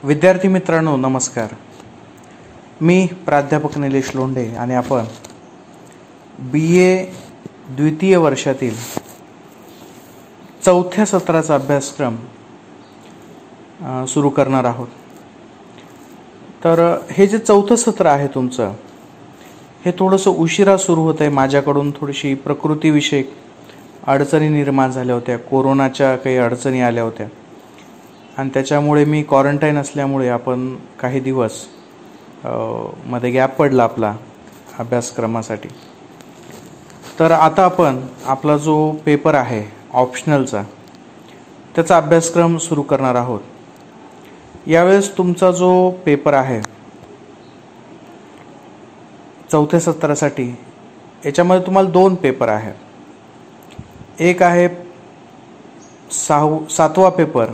विद्यार्थी मित्रांनो नमस्कार. मी प्राध्यापक निलेश लोंढे आणि आपण BA द्वितीय वर्षातील चौथ्या सत्राचा अभ्यासक्रम सुरू करणार आहोत. तर हे जे चौथं सत्र आहे तुमचं हे थोडंसं उशिरा सुरू होत आहे. माझ्याकडून थोडीशी प्रकृतीविषयक अडचणी निर्माण झाल्या होत्या, कोरोनाच्या काही अडचणी आल्या होत्या आणि त्याच्यामुळे मी क्वारंटाईन असल्यामुळे आपण काही दिवस मध्ये गॅप पडला आपला अभ्यासक्रमासाठी. तर आता आपण आपला जो पेपर आहे ऑप्शनलचा त्याचा अभ्यासक्रम सुरू करणार आहोत. यावेळेस तुमचा जो पेपर आहे चौथ्या सत्रासाठी याच्यामध्ये तुम्हाला 2 पेपर आहेत. एक आहे 7वा पेपर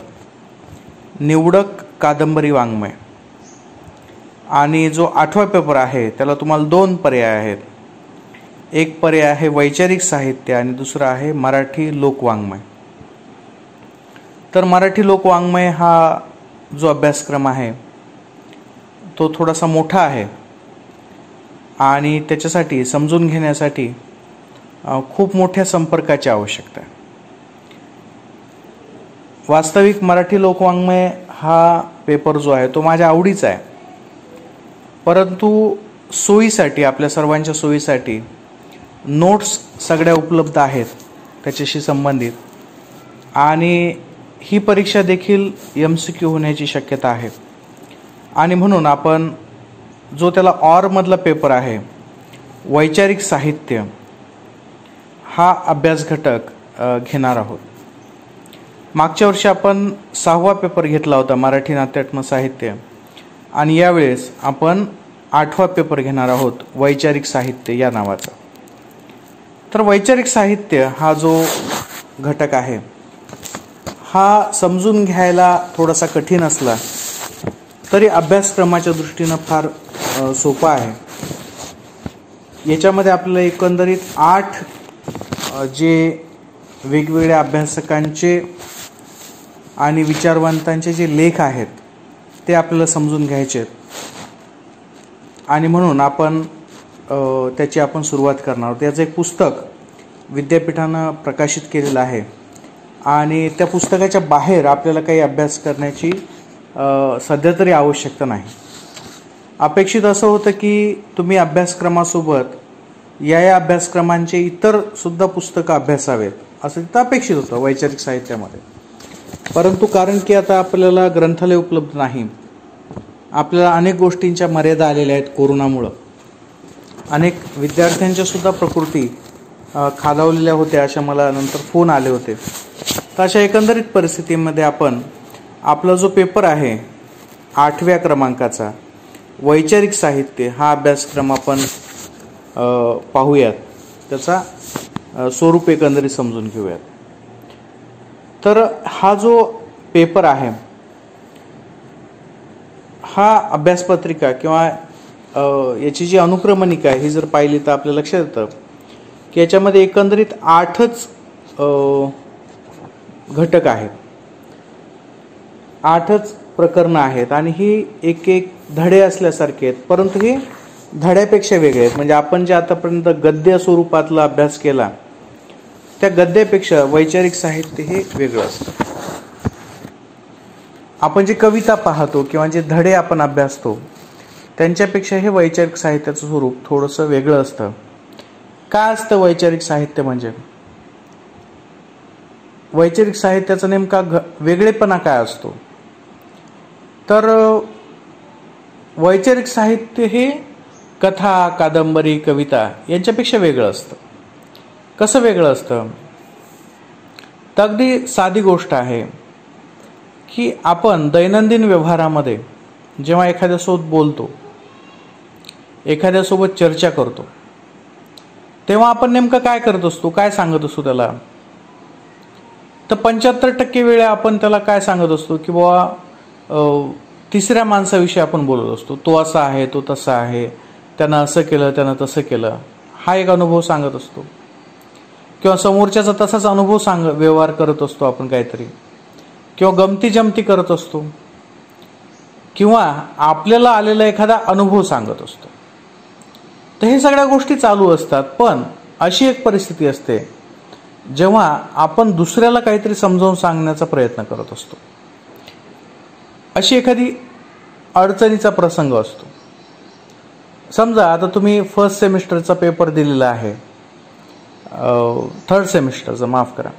निवडक कादंबरी वाङ्मय आणि जो 8वा पेपर आहे त्याला तुम्हाला 2 पर्याय आहेत. एक पर्याय आहे वैचारिक साहित्य आणि दुसरा आहे मराठी लोकवाङ्मय. तर मराठी लोकवाङ्मय हा जो अभ्यासक्रम आहे तो थोडासा मोठा आहे आणि त्याच्यासाठी समजून घेण्यासाठी खूप मोठ्या संपर्काची आवश्यकता आहे. वास्तविक मराठी लोकवाङ्मय हा पेपर जो आहे तो माझ्या आवडीचा आहे, परंतु सोयीसाठी आपल्या सर्वांच्या सोयीसाठी नोट्स सगळ्या उपलब्ध आहेत त्याच्याशी संबंधित आणि ही परीक्षा देखील MCQ होण्याची शक्यता आहे. आणि म्हणून आपण जो त्याला ऑरमधला पेपर आहे वैचारिक साहित्य हा अभ्यास घटक घेणार आहोत. मागच्या वर्षी आपण 6वा पेपर घेतला होता मराठी नाट्यात्मक साहित्य आणि यावेळेस आपण 8वा पेपर घेणार आहोत वैचारिक साहित्य या नावाचा. तर वैचारिक साहित्य हा जो घटक आहे हा समजून घ्यायला थोडासा कठीण असला तरी अभ्यासक्रमाच्या दृष्टीनं फार सोपा आहे. याच्यामध्ये आपल्याला एकंदरीत 8 जे वेगवेगळ्या अभ्यासकांचे आणि विचारवंतांचे जे लेख आहेत ते आपल्याला समजून घ्यायचे आहेत आणि म्हणून आपण त्याची आपण सुरुवात करणार आहोत. याचं एक पुस्तक विद्यापीठानं प्रकाशित केलेलं आहे आणि त्या पुस्तकाच्या बाहेर आपल्याला काही अभ्यास करण्याची सध्या तरी आवश्यकता नाही. अपेक्षित असं होतं की तुम्ही अभ्यासक्रमासोबत या अभ्यासक्रमांचे इतर सुद्धा पुस्तकं अभ्यासावेत असं तिथं अपेक्षित होतं वैचारिक साहित्यामध्ये. परंतु कारण की आता आपल्याला ग्रंथालय उपलब्ध नाही, आपल्याला अनेक गोष्टींच्या मर्यादा आलेल्या आहेत कोरोनामुळं, अनेक विद्यार्थ्यांच्या सुद्धा प्रकृती खालावलेल्या होत्या अशा मला नंतर फोन आले होते. तर अशा एकंदरीत परिस्थितीमध्ये आपण आपला जो पेपर आहे 8व्या क्रमांकाचा वैचारिक साहित्य हा अभ्यासक्रम आपण पाहूयात, त्याचा स्वरूप एकंदरीत समजून घेऊयात. तर हा जो पेपर आहे हा अभ्यासपत्रिका किंवा याची जी अनुक्रमणिका आहे ही जर पाहिली तर आपल्या लक्षात येतं की याच्यामध्ये एकंदरीत 8च घटक आहेत, 8च प्रकरणं आहेत आणि ही एक धडे असल्यासारखे आहेत, परंतु हे धड्यापेक्षा वेगळे आहेत. म्हणजे आपण जे आतापर्यंत गद्य स्वरूपातला अभ्यास केला त्या गद्यापेक्षा वैचारिक साहित्य हे वेगळं असतं. आपण जे कविता पाहतो किंवा जे धडे आपण अभ्यासतो त्यांच्यापेक्षा हे वैचारिक साहित्याचं स्वरूप थोडंसं वेगळं असतं. काय असतं वैचारिक साहित्य म्हणजे? वैचारिक साहित्याचा नेमका वेगळेपणा काय असतो? तर वैचारिक साहित्य हे कथा, कादंबरी, कविता यांच्यापेक्षा वेगळं असतं. कसं वेगळं असतं? तर अगदी साधी गोष्ट आहे की आपण दैनंदिन व्यवहारामध्ये जेव्हा एखाद्यासोबत बोलतो, एखाद्यासोबत चर्चा करतो, तेव्हा आपण नेमकं काय करत असतो, काय सांगत असतो त्याला? तर 75% वेळा आपण त्याला काय सांगत असतो की बाबा तिसऱ्या माणसाविषयी आपण बोलत असतो. तो असा आहे, तो तसा आहे, त्यानं असं केलं, त्यानं तसं केलं, हा एक अनुभव सांगत असतो. किंवा समोरच्याचा तसाच अनुभव व्यवहार करत असतो आपण काहीतरी, किंवा गमती जमती करत असतो. किंवा आपल्याला आलेला एखादा अनुभव सांगत असतो. तर हे सगळ्या गोष्टी चालू असतात. पण अशी एक परिस्थिती असते जेव्हा आपण दुसऱ्याला काहीतरी समजावून सांगण्याचा प्रयत्न करत असतो. अशी एखादी अडचणीचा प्रसंग असतो. समजा आता तुम्ही फर्स्ट सेमिस्टरचा पेपर दिलेला आहे, थर्ड सेमिस्टरचा, माफ करा,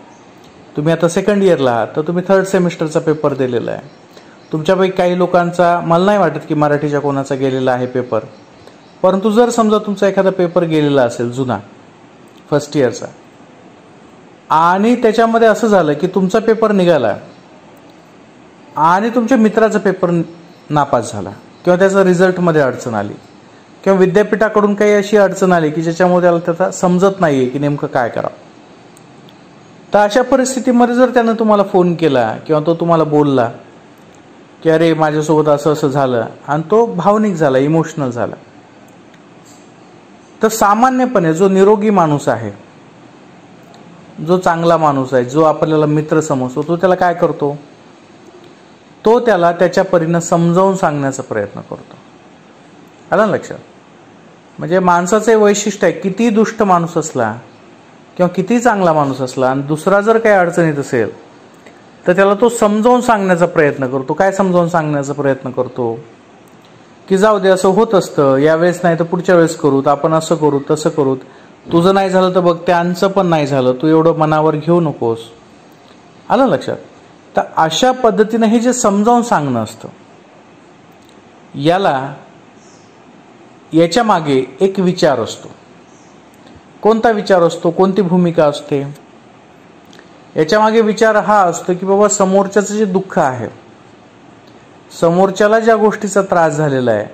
तुम्ही आता सेकंड इयरला आहात, तर तुम्ही थर्ड सेमिस्टरचा पेपर दिलेला आहे. तुमच्यापैकी काही लोकांचा, मला नाही वाटत की मराठीच्या कोणाचा गेलेला आहे पेपर, परंतु जर समजा तुमचा एखादा पेपर गेलेला असेल जुना फर्स्ट इयरचा, आणि त्याच्यामध्ये असं झालं की तुमचा पेपर निघाला आणि तुमच्या मित्राचा पेपर नापास झाला, किंवा त्याचा रिझल्टमध्ये अडचण आली, किंवा विद्यापीठाकडून काही अशी अडचण आली की ज्याच्यामुळे त्याला त्याचा समजत नाही आहे की नेमकं काय करावं. तर अशा परिस्थितीमध्ये जर त्यानं तुम्हाला फोन केला किंवा तो तुम्हाला बोलला की अरे माझ्यासोबत असं असं झालं, आणि तो भावनिक झाला, इमोशनल झाला, तर सामान्यपणे जो निरोगी माणूस आहे, जो चांगला माणूस आहे, जो आपल्याला मित्र समजतो, तो त्याला काय करतो, तो त्याला त्याच्या परीनं समजावून सांगण्याचा प्रयत्न करतो. आलं लक्षात? म्हणजे माणसाचे वैशिष्ट्य आहे, किती दुष्ट माणूस असला किंवा किती चांगला माणूस असला आणि दुसरा जर काही अडचणीत असेल तर त्याला तो समजावून सांगण्याचा प्रयत्न करतो. काय समजावून सांगण्याचा प्रयत्न करतो की जाऊ दे, असं होत असतं, यावेळेस नाही तर पुढच्या वेळेस करू, आपण असं करू तसं करू, तुझं नाही झालं तर बघ त्यांचं पण नाही झालं, तू एवढं मनावर घेऊ नकोस. आलं लक्षात? तर अशा पद्धतीने हे जे समजावून सांगणं असतं, याच्या मागे एक विचार असतो. कोणता विचार असतो, कोणती भूमिका असते? याच्या मागे विचार हा असतो की बाबा समोरच्याचं जे दुःख आहे, समोरच्याला ज्या गोष्टीचा त्रास झालेला आहे,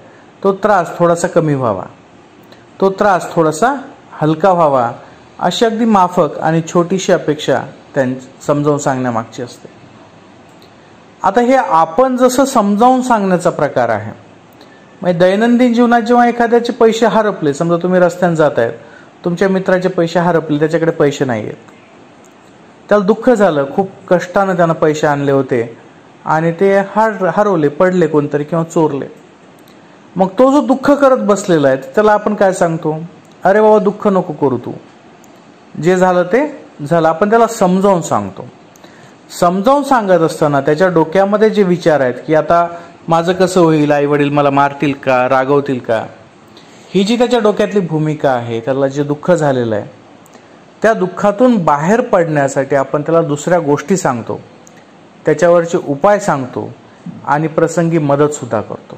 तो त्रास थोडासा कमी व्हावा, तो त्रास थोडासा हलका व्हावा, अशी अगदी माफक आणि छोटीशी अपेक्षा समजावून सांगण्यामागची असते. आता हे आपण जसं समजावून सांगण्याचा प्रकार आहे, म्हणजे दैनंदिन जीवनात जेव्हा एखाद्याचे पैसे हरपले, समजा तुम्ही रस्त्याने जात आहेत, तुमच्या मित्राचे पैसे हरपले, त्याच्याकडे पैसे नाही आहेत, त्याला दुःख झालं, खूप कष्टानं त्यानं पैसे आणले होते आणि ते हरवले, पडले कोणतरी किंवा चोरले. मग तो जो दुःख करत बसलेला आहे त्याला आपण काय सांगतो, अरे बाबा दुःख नको करू, तू जे झालं ते झालं. आपण त्याला समजावून सांगतो. समजावून सांगत असताना त्याच्या डोक्यामध्ये जे विचार आहेत की आता माझं कसं होईल, आई वडील मला मारतील का, रागवतील का, ही जी त्याच्या डोक्यातली भूमिका आहे, त्याला जे दुःख झालेलं आहे, त्या दुःखातून बाहेर पडण्यासाठी आपण त्याला दुसऱ्या गोष्टी सांगतो, त्याच्यावरचे उपाय सांगतो आणि प्रसंगी मदतसुद्धा करतो.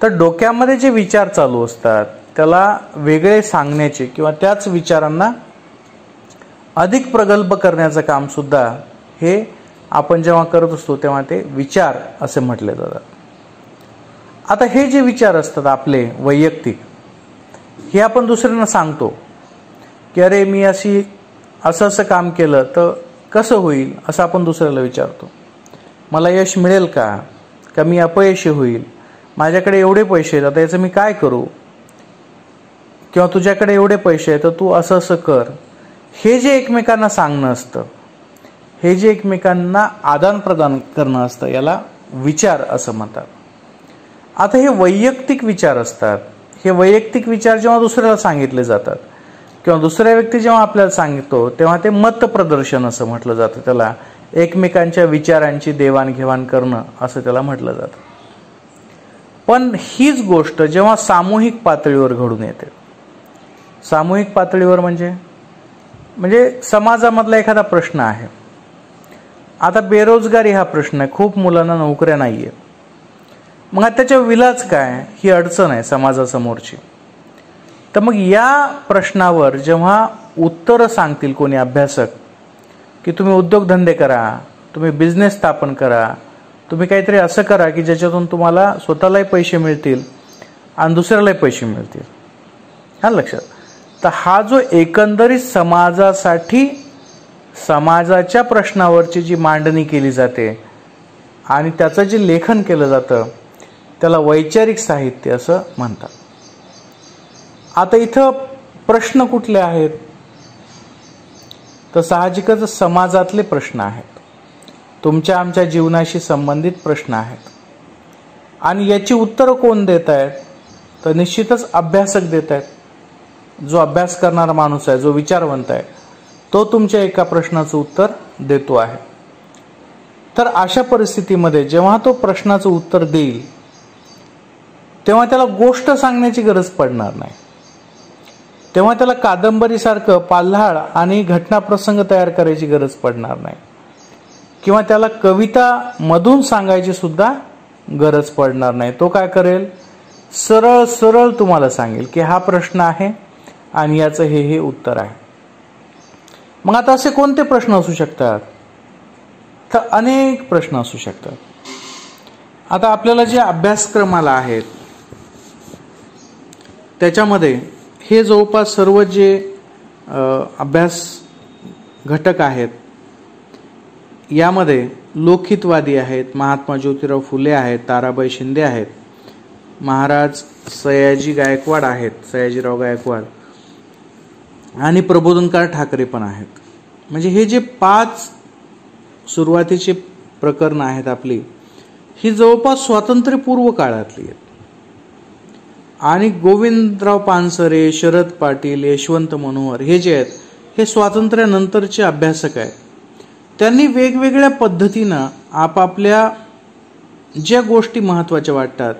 तर डोक्यामध्ये जे विचार चालू असतात त्याला वेगळे सांगण्याचे किंवा त्याच विचारांना अधिक प्रगल्भ करण्याचं काम सुद्धा हे आपण जेव्हा करत असतो तेव्हा ते विचार असे म्हटले जातात. आता हे जे विचार असतात आपले वैयक्तिक, हे आपण दुसऱ्यांना सांगतो की अरे मी असं असं काम केलं तर कसं होईल, असं आपण दुसऱ्याला विचारतो. मला यश मिळेल का मी अपयशी होईल, माझ्याकडे एवढे पैसे आहेत, आता याचं मी काय करू, किंवा तुझ्याकडे एवढे पैसे आहेत तर तू असं असं कर. हे जे एकमेकांना सांगणं असतं, हे जे एकमेकांना आदान प्रदान करणं असतं, याला विचार असं म्हणतात. आता हे वैयक्तिक विचार असतात. हे वैयक्तिक विचार जेव्हा दुसऱ्याला सांगितले जातात किंवा दुसऱ्या व्यक्ती जेव्हा आपल्याला सांगतो तेव्हा ते मतप्रदर्शन असं म्हटलं जातं. त्याला एकमेकांच्या विचारांची देवाणघेवाण करणं असं त्याला म्हटलं जातं. पण हीच गोष्ट जेव्हा सामूहिक पातळीवर घडून येते, सामूहिक पातळीवर म्हणजे समाजामधला एखादा प्रश्न आहे. आता बेरोजगारी हा प्रश्न आहे, खूप मुलांना नोकऱ्या नाहीये. मग आता त्याच्या विलाज काय, ही अडचण आहे समाजासमोरची. तर मग या प्रश्नावर जेव्हा उत्तरं सांगतील कोणी अभ्यासक की तुम्ही उद्योगधंदे करा, तुम्ही बिझनेस स्थापन करा, तुम्ही काहीतरी असं करा की ज्याच्यातून तुम्हाला स्वतःलाही पैसे मिळतील आणि दुसऱ्यालाही पैसे मिळतील, हा लक्षात. तर हा जो एकंदरीत समाजासाठी समाजाच्या प्रश्नावरची जी मांडणी केली जाते आणि त्याचं जे लेखन केलं जातं त्याला वैचारिक साहित्य असं म्हणतात. आता इथं प्रश्न कुठले आहेत, तर साहजिकच समाजातले प्रश्न आहेत, तुमच्या आमच्या जीवनाशी संबंधित प्रश्न आहेत. आणि याची उत्तरं कोण देत आहेत? तर निश्चितच अभ्यासक देत आहेत. जो अभ्यास करणारा माणूस आहे, जो विचारवंत आहे, तो तुमच्या एका प्रश्नाचं उत्तर देतो आहे. तर अशा परिस्थितीमध्ये जेव्हा तो प्रश्नाचं उत्तर देईल तेव्हा त्याला गोष्ट सांगण्याची गरज पडणार नाही. तेव्हा त्याला कादंबरीसारखं पाल्हाळ आणि घटनाप्रसंग तयार करायची गरज पडणार नाही, किंवा त्याला कविता मधून सांगायची सुद्धा गरज पडणार नाही. तो काय करेल? सरळ सरळ तुम्हाला सांगेल की हा प्रश्न आहे आणि याचं हे उत्तर आहे. मग आता असे कोणते प्रश्न असू शकतात? तर अनेक प्रश्न असू शकतात. आता आपल्याला जे अभ्यासक्रमाला आहेत त्याच्यामध्ये हे जवळपास सर्व जे अभ्यास घटक आहेत यामध्ये लोकहितवादी आहेत, महात्मा ज्योतिराव फुले आहेत, ताराबाई शिंदे आहेत, महाराज सयाजीराव गायकवाड आणि प्रबोधनकार ठाकरे पण आहेत. म्हणजे हे जे 5 सुरुवातीचे प्रकरण आहेत आपली, ही जवळपास स्वातंत्र्यपूर्व काळातली आहेत. आणि गोविंदराव पानसरे, शरद पाटील, यशवंत मनोहर हे जे आहेत हे स्वातंत्र्यानंतरचे अभ्यासक आहेत. त्यांनी वेगवेगळ्या पद्धतीनं आपापल्या ज्या गोष्टी महत्त्वाच्या वाटतात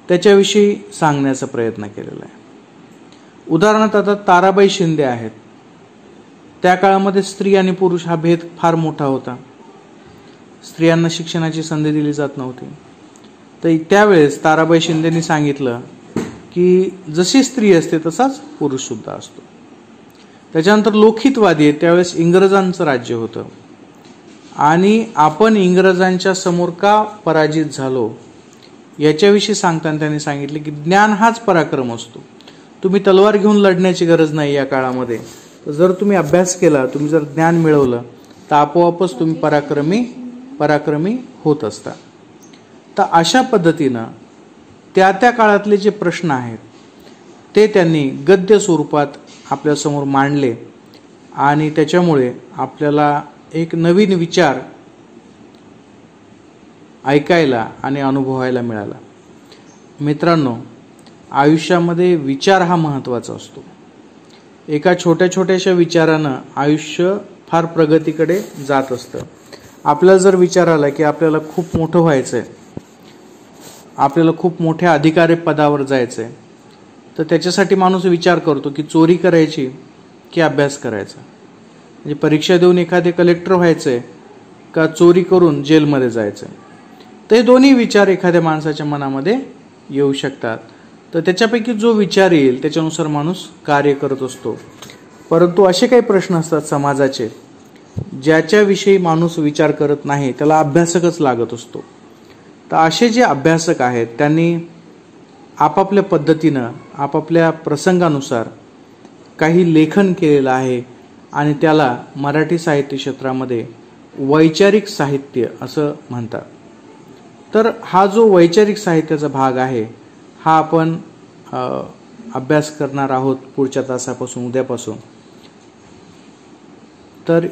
त्याच्याविषयी सांगण्याचा प्रयत्न केलेला आहे. उदाहरणार्थ आता ताराबाई शिंदे आहेत. त्या काळामध्ये स्त्री आणि पुरुष हा भेद फार मोठा होता. स्त्रियांना शिक्षणाची संधी दिली जात नव्हती. तर त्यावेळेस ताराबाई शिंदेंनी सांगितलं की जशी स्त्री असते तसाच पुरुष सुद्धा असतो. त्याच्यानंतर लोकहितवादी आहेत. त्यावेळेस इंग्रजांचं राज्य होतं आणि आपण इंग्रजांच्या समोर का पराजित झालो याच्याविषयी सांगताना त्यांनी सांगितले की ज्ञान हाच पराक्रम असतो. तुम्ही तलवार घेऊन लढण्याची गरज नाही या काळामध्ये. तर जर तुम्ही अभ्यास केला, तुम्ही जर ज्ञान मिळवलं तर आपोआपच तुम्ही पराक्रमी होत असता. तर अशा पद्धतीनं त्या काळातले जे प्रश्न आहेत ते त्यांनी गद्य स्वरूपात आपल्यासमोर मांडले आणि त्याच्यामुळे आपल्याला एक नवीन विचार ऐकायला आणि अनुभवायला मिळाला. मित्रांनो, आयुष्यामध्ये विचार हा महत्त्वाचा असतो. एका छोट्याशा विचारानं आयुष्य फार प्रगतीकडे जात असतं. आपल्याला जर विचार आला की आपल्याला खूप मोठं व्हायचं आहे, आपल्याला खूप मोठ्या अधिकारी पदावर जायचं आहे, तर त्याच्यासाठी माणूस विचार करतो की चोरी करायची की अभ्यास करायचा. म्हणजे परीक्षा देऊन एखादे कलेक्टर व्हायचंय का चोरी करून जेलमध्ये जायचंय. तर हे दोन्ही विचार एखाद्या माणसाच्या मनामध्ये येऊ शकतात. तर त्याच्यापैकी जो विचार येईल त्याच्यानुसार माणूस कार्य करत असतो. परंतु असे काही प्रश्न असतात समाजाचे ज्याच्याविषयी माणूस विचार करत नाही, त्याला अभ्यासकच लागत असतो. तर असे जे अभ्यासक आहेत त्यांनी आपापल्या पद्धतीनं आपापल्या प्रसंगानुसार काही लेखन केलेलं आहे आणि त्याला मराठी साहित्य क्षेत्रामध्ये वैचारिक साहित्य असं म्हणतात. तर हा जो वैचारिक साहित्याचा भाग आहे हा आपण अभ्यास करणार आहोत पुढच्या तासापासून, उद्यापासून. तर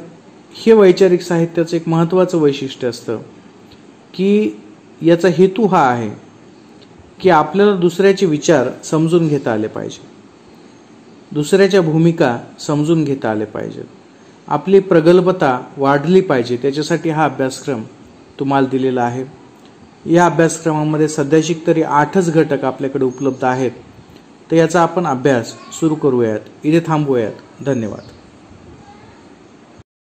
हे वैचारिक साहित्याचं एक महत्त्वाचं वैशिष्ट्य असतं की याचा हेतू हा आहे की आपल्याला दुसऱ्याचे विचार समजून घेता आले पाहिजे, दुसऱ्याच्या भूमिका समजून घेता आले पाहिजेत, आपली प्रगल्भता वाढली पाहिजे. त्याच्यासाठी हा अभ्यासक्रम तुम्हाला दिलेला आहे. या अभ्यासक्रमामध्ये सध्याशिक तरी 8च घटक आपल्याकडे उपलब्ध आहेत. तर याचा आपण अभ्यास सुरू करूयात. इथे थांबूयात. धन्यवाद.